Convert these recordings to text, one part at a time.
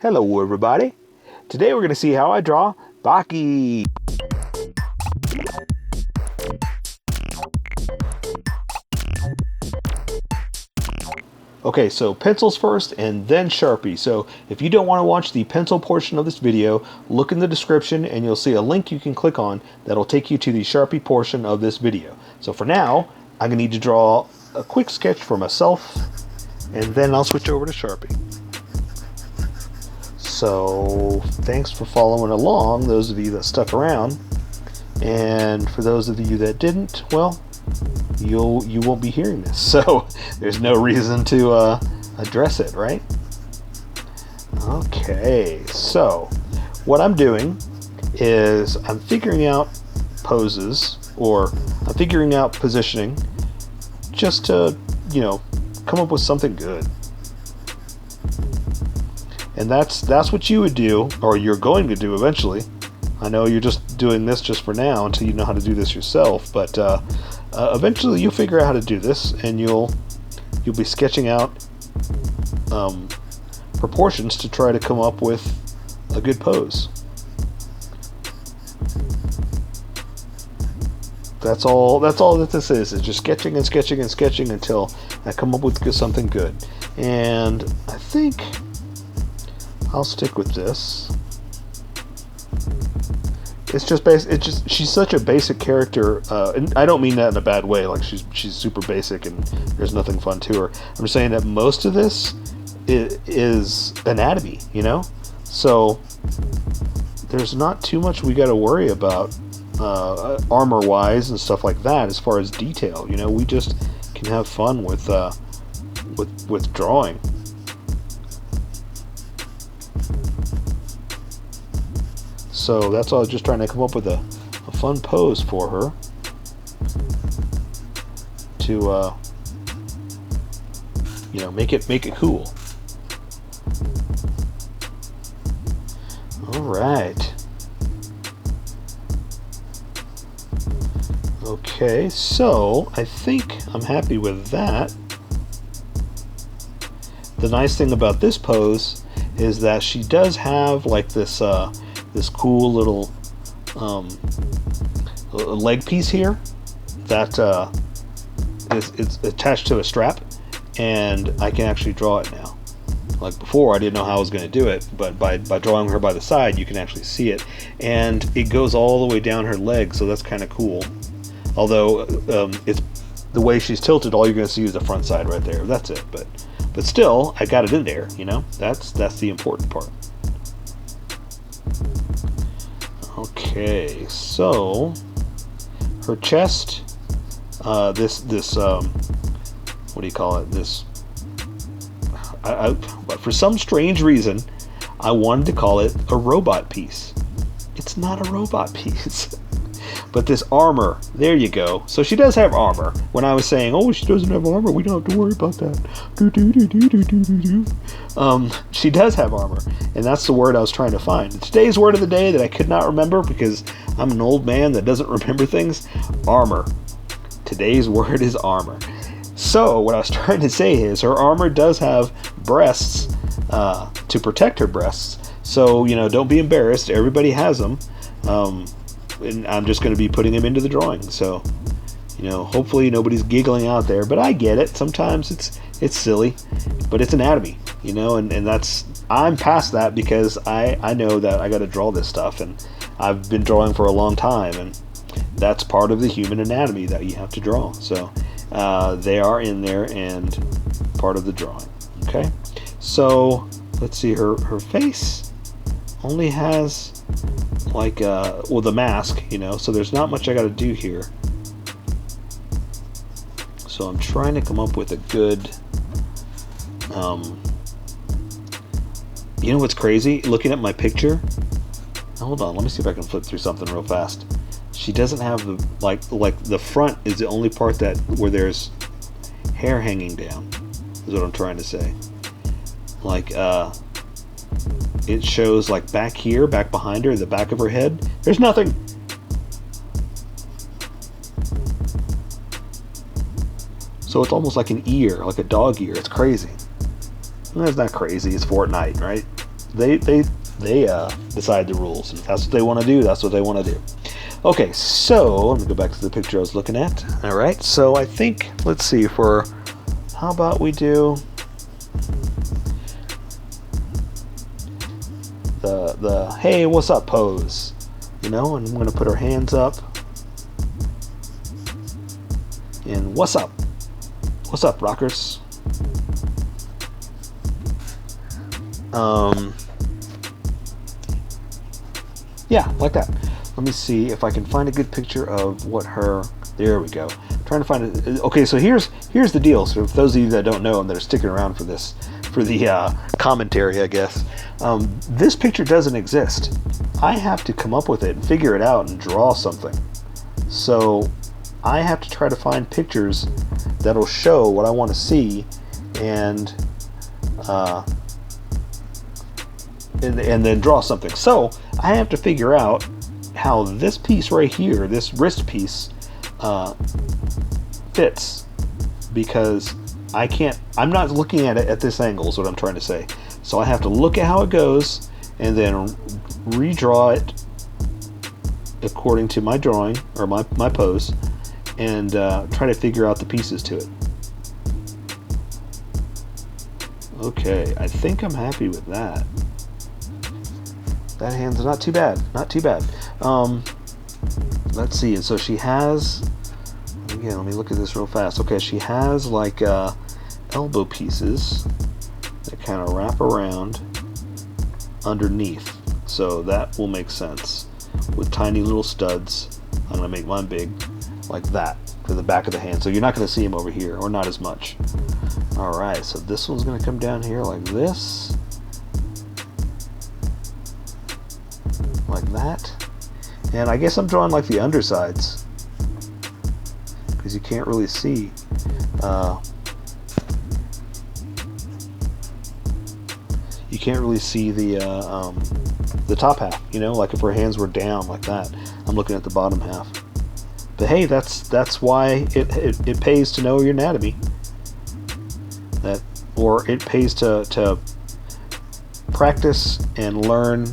Hello everybody. Today we're going to see how I draw Bachii. Okay, so pencils first and then Sharpie. So if you don't want to watch the pencil portion of this video, look in the description and you'll see a link you can click on that'll take you to the Sharpie portion of this video. So for now, I'm going to need to draw a quick sketch for myself and then I'll switch over to Sharpie. So thanks for following along, those of you that stuck around, and for those of you that didn't, well, you won't be hearing this, so there's no reason to address it, right? Okay, so what I'm doing is I'm figuring out poses, or I'm figuring out positioning, just to, come up with something good. And that's what you would do, or you're going to do eventually. I know you're just doing this just for now until you know how to do this yourself, but eventually you'll figure out how to do this, and you'll be sketching out proportions to try to come up with a good pose. That's all that this is just sketching and sketching and sketching until I come up with something good. And I think I'll stick with this. It's just she's such a basic character, and I don't mean that in a bad way, like she's super basic and there's nothing fun to her. I'm just saying that most of this is anatomy, so there's not too much we got to worry about armor wise and stuff like that as far as detail. We just can have fun with drawing. So that's all. I was just trying to come up with a fun pose for her to make it cool. All right. Okay, so I think I'm happy with that. The nice thing about this pose is that she does have like this cool little leg piece here that it's attached to a strap, and I can actually draw it now. Like before, I didn't know how I was going to do it, but by drawing her by the side, you can actually see it, and it goes all the way down her leg, so that's kind of cool. Although it's the way she's tilted, all you're going to see is the front side right there. That's it, but still, I got it in there. That's the important part. Okay, so her chest, this what do you call it? But for some strange reason, I wanted to call it a robot piece. It's not a robot piece. But this armor, there you go. So she does have armor. When I was saying, oh, she doesn't have armor, we don't have to worry about that. She does have armor, and that's the word I was trying to find. Today's word of the day that I could not remember because I'm an old man that doesn't remember things, armor. Today's word is armor. So what I was trying to say is her armor does have breasts to protect her breasts. So, don't be embarrassed. Everybody has them. And I'm just going to be putting them into the drawing. So, hopefully nobody's giggling out there, but I get it. Sometimes it's silly, but it's anatomy, and I'm past that because I know that I got to draw this stuff, and I've been drawing for a long time, and that's part of the human anatomy that you have to draw. So they are in there and part of the drawing. Okay, so let's see, her face only has like the mask, so there's not much I got to do here. So I'm trying to come up with a good what's crazy, looking at my picture, hold on, let me see if I can flip through something real fast. She doesn't have the like the front is the only part where there's hair hanging down, is what I'm trying to say. Like it shows like back here, back behind her, the back of her head, there's nothing. So it's almost like an ear, like a dog ear. It's crazy. Well, it's not crazy, it's Fortnite, right? they decide the rules. If that's what they want to do, that's what they want to do. Okay, so let me go back to the picture I was looking at. All right, so I think, let's see, how about we do the hey, what's up pose, and I'm going to put her hands up, and what's up rockers. Yeah, like that. Let me see if I can find a good picture of what her. There we go. I'm trying to find it. Okay, so here's the deal. So for those of you that don't know and that are sticking around for this, for the commentary, I guess, this picture doesn't exist. I have to come up with it and figure it out and draw something. So I have to try to find pictures that'll show what I want to see, and then draw something. So I have to figure out how this piece right here, this wrist piece, fits, because I'm not looking at it at this angle is what I'm trying to say. So I have to look at how it goes and then redraw it according to my drawing or my pose, and try to figure out the pieces to it. Okay, I think I'm happy with that. That hand's not too bad, not too bad. Let's see, and so she has, again, let me look at this real fast. Okay, she has like elbow pieces that kind of wrap around underneath, so that will make sense with tiny little studs. I'm gonna make mine big like that for the back of the hand, so you're not gonna see them over here, or not as much. All right, so this one's gonna come down here like this, like that, and I guess I'm drawing like the undersides because you can't really see. You can't really see the top half, like if her hands were down like that. I'm looking at the bottom half. But hey, that's why it pays to know your anatomy. Or it pays to practice and learn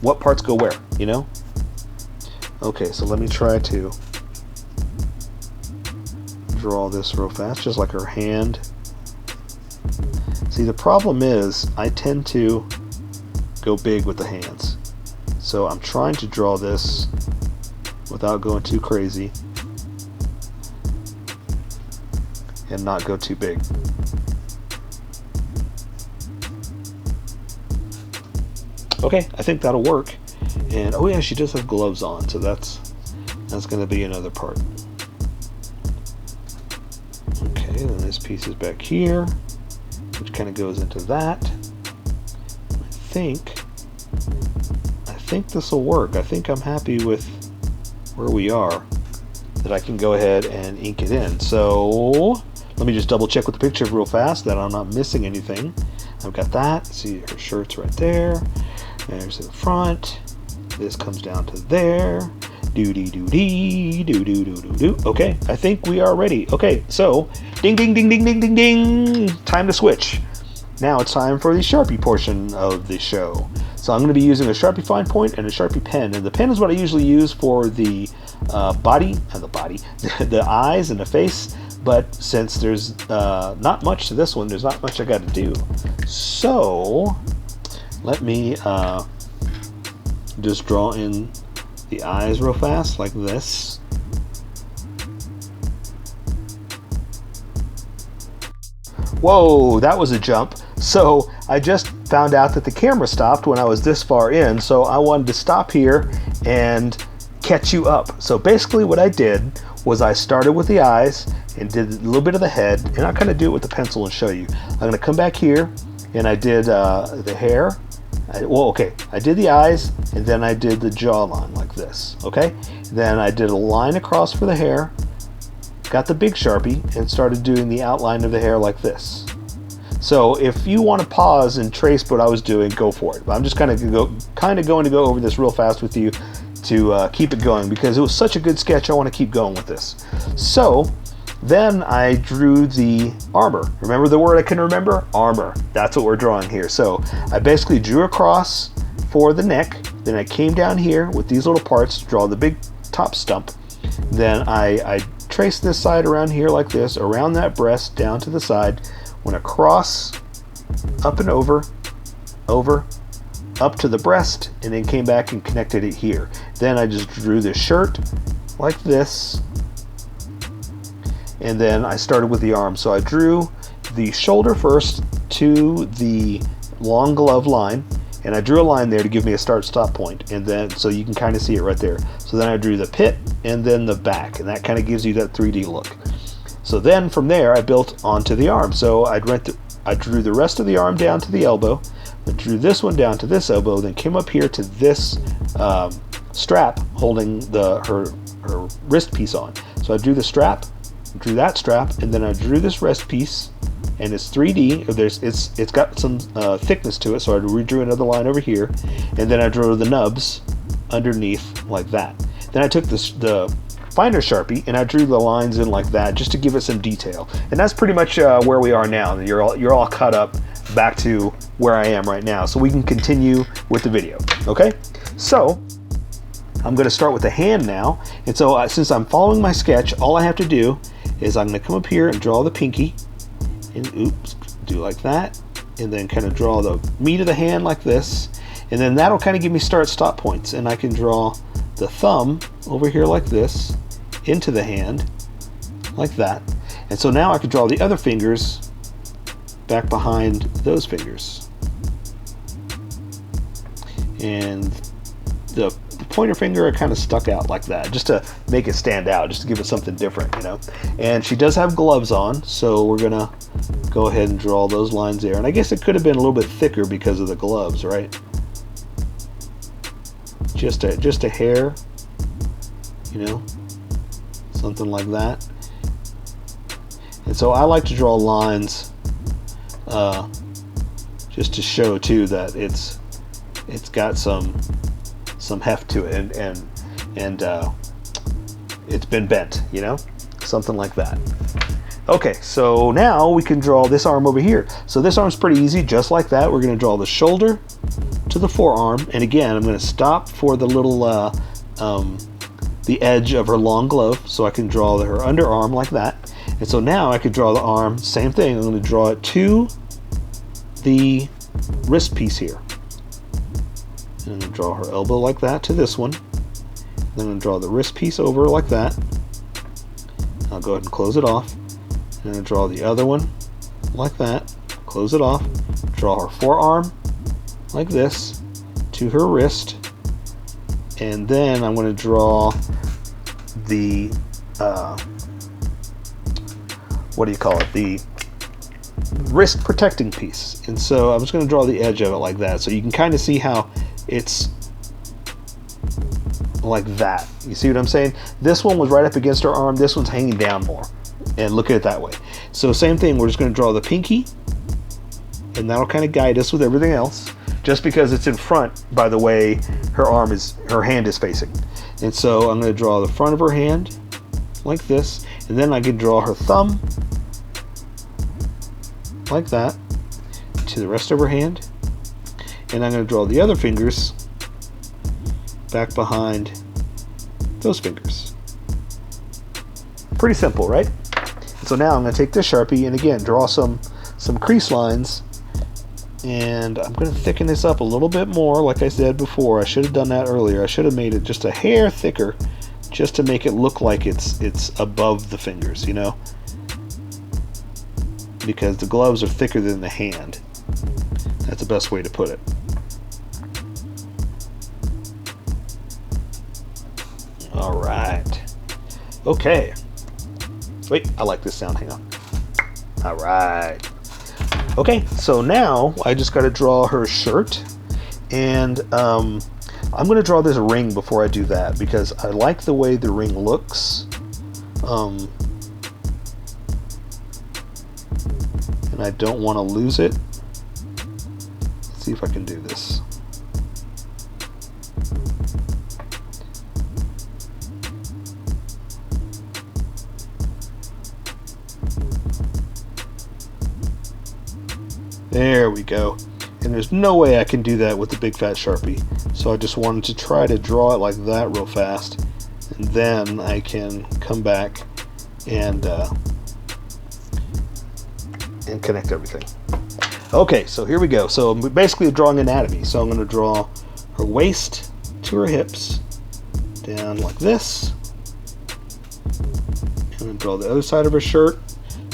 what parts go where, Okay, so let me try to draw this real fast, just like her hand. See, the problem is I tend to go big with the hands. So I'm trying to draw this without going too crazy and not go too big. Okay, I think that'll work. And oh yeah, she does have gloves on, so that's going to be another part. Okay, then this piece is back here, which kind of goes into that. I think this will work. I think I'm happy with where we are, that I can go ahead and ink it in. So let me just double check with the picture real fast that I'm not missing anything. I've got that. See, her shirt's right there. There's the front. This comes down to there. Do-dee-doo-dee, do-do-do-do-do. Okay, I think we are ready. Okay, so ding, ding, ding, ding, ding, ding, ding. Time to switch. Now it's time for the Sharpie portion of the show. So I'm going to be using a Sharpie fine point and a Sharpie pen. And the pen is what I usually use for the the eyes and the face. But since there's not much to this one, there's not much I got to do. So let me just draw in the eyes real fast like this. Whoa, that was a jump. So I just found out that the camera stopped when I was this far in, so I wanted to stop here and catch you up. So basically what I did was I started with the eyes and did a little bit of the head, and I'll kind of do it with the pencil and show you. I'm going to come back here and I did the hair. I did the eyes, and then I did the jawline like this, okay? Then I did a line across for the hair, got the big Sharpie, and started doing the outline of the hair like this. So if you want to pause and trace what I was doing, go for it. But I'm just kind of going to go over this real fast with you to keep it going, because it was such a good sketch. I want to keep going with this. So Then I drew the armor. Remember the word I couldn't remember? Armor. That's what we're drawing here. So I basically drew across for the neck. Then I came down here with these little parts to draw the big top stump. Then I traced this side around here like this, around that breast, down to the side. Went across, up and over, up to the breast, and then came back and connected it here. Then I just drew the shirt like this. And then I started with the arm. So I drew the shoulder first to the long glove line, and I drew a line there to give me a start-stop point, and then so you can kind of see it right there. So then I drew the pit and then the back, and that kind of gives you that 3D look. So then from there I built onto the arm. So I drew the rest of the arm down to the elbow, I drew this one down to this elbow, then came up here to this strap holding her wrist piece on. So I drew the strap, drew that strap, and then I drew this wrist piece, and it's 3D. It's got some thickness to it, so I redrew another line over here, and then I drew the nubs underneath like that. Then I took the finer Sharpie and I drew the lines in like that just to give it some detail. And that's pretty much where we are now. You're all caught up back to where I am right now, so we can continue with the video. Okay, so I'm going to start with the hand now. And so since I'm following my sketch, all I have to do is I'm going to come up here and draw the pinky, and oops, do like that, and then kind of draw the meat of the hand like this, and then that'll kind of give me start-stop points. And I can draw the thumb over here like this into the hand like that. And so now I can draw the other fingers back behind those fingers, and the pointer finger I kind of stuck out like that just to make it stand out, just to give it something different, you know. And she does have gloves on, so we're gonna go ahead and draw those lines there. And I guess it could have been a little bit thicker because of the gloves, right? Just a hair, you know, something like that. And so I like to draw lines just to show too that it's got some heft to it, and it's been bent, you know, something like that. Okay, so now we can draw this arm over here. So this arm's pretty easy, just like that. We're going to draw the shoulder to the forearm, and again I'm going to stop for the little the edge of her long glove, so I can draw her underarm like that. And so now I could draw the arm, same thing. I'm going to draw it to the wrist piece here. And I'm going to draw her elbow like that to this one. Then I'm going to draw the wrist piece over like that. I'll go ahead and close it off. And then draw the other one like that. Close it off. Draw her forearm like this to her wrist. And then I'm going to draw the what do you call it? The wrist protecting piece. And so I'm just going to draw the edge of it like that, so you can kind of see how it's like that. You see what I'm saying? This one was right up against her arm, this one's hanging down more, and look at it that way. So same thing, we're just going to draw the pinky, and that'll kind of guide us with everything else, just because it's in front by the way her hand is facing. And so I'm going to draw the front of her hand like this, and then I can draw her thumb like that to the rest of her hand, and I'm going to draw the other fingers back behind those fingers. Pretty simple, right? So now I'm going to take this Sharpie and again draw some crease lines, and I'm going to thicken this up a little bit more. Like I said before, I should have done that earlier. I should have made it just a hair thicker, just to make it look like it's above the fingers, you know, because the gloves are thicker than the hand. That's the best way to put it. All right. Okay. Wait, I like this sound. Hang on. All right. Okay, so now I just got to draw her shirt, and I'm going to draw this ring before I do that because I like the way the ring looks. And I don't want to lose it. Let's see if I can do this. There we go. And there's no way I can do that with the big fat Sharpie. So I just wanted to try to draw it like that real fast. And then I can come back and connect everything. Okay, so here we go. So I'm basically drawing anatomy. So I'm going to draw her waist to her hips, down like this. And then draw the other side of her shirt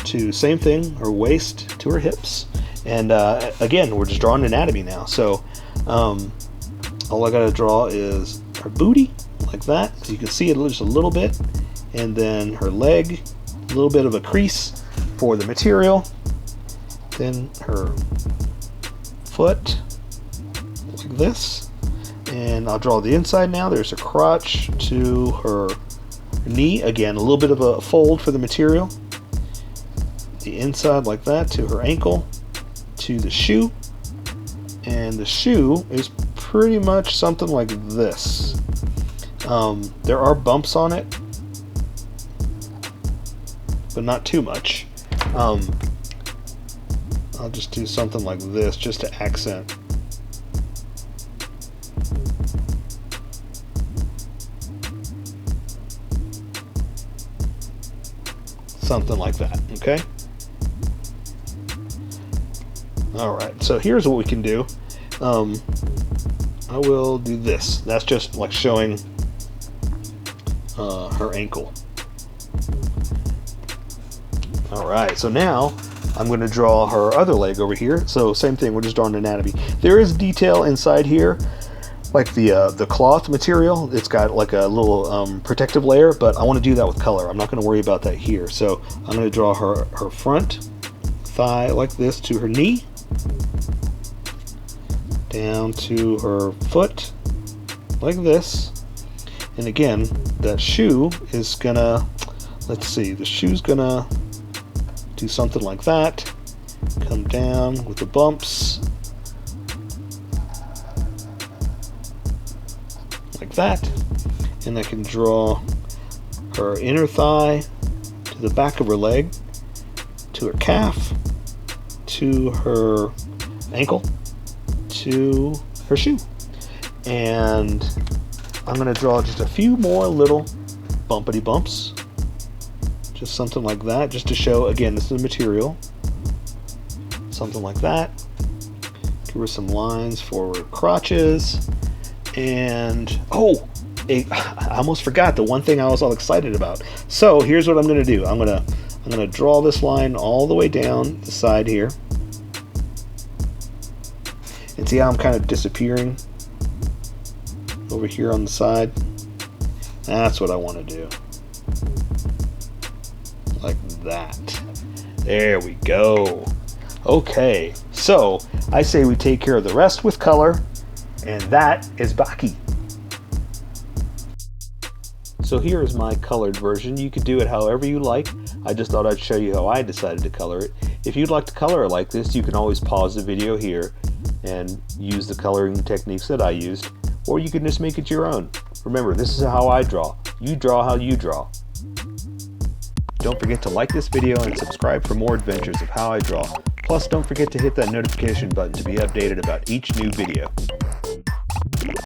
to same thing, her waist to her hips. And again, we're just drawing anatomy now. So all I got to draw is her booty like that. So you can see it just a little bit. And then her leg, a little bit of a crease for the material. Then her foot like this, and I'll draw the inside now. There's her crotch to her knee, again a little bit of a fold for the material. The inside like that to her ankle, to the shoe, and the shoe is pretty much something like this. There are bumps on it, but not too much. I'll just do something like this just to accent. Something like that, okay? Alright, so here's what we can do. I will do this. That's just like showing her ankle. Alright, so now I'm going to draw her other leg over here. So same thing, we're just drawing anatomy. There is detail inside here, like the cloth material. It's got like a little protective layer, but I want to do that with color. I'm not going to worry about that here. So I'm going to draw her front thigh like this to her knee, down to her foot like this. And again, that shoe is gonna, let's see, the shoe's gonna do something like that, come down with the bumps like that, and I can draw her inner thigh to the back of her leg, to her calf, to her ankle, to her shoe. And I'm going to draw just a few more little bumpity bumps, just something like that, just to show, again, this is the material, something like that. Give her some lines for her crotches. And I almost forgot the one thing I was all excited about. So here's what I'm going to do. I'm going to draw this line all the way down the side here, and see how I'm kind of disappearing over here on the side. That's what I want to do, like that. There we go. Okay, so I say we take care of the rest with color, and that is Bachii. So here is my colored version. You could do it however you like. I just thought I'd show you how I decided to color it. If you'd like to color it like this, you can always pause the video here and use the coloring techniques that I used, or you can just make it your own. Remember, this is how I draw. You draw how you draw. Don't forget to like this video and subscribe for more adventures of how I draw. Plus, don't forget to hit that notification button to be updated about each new video.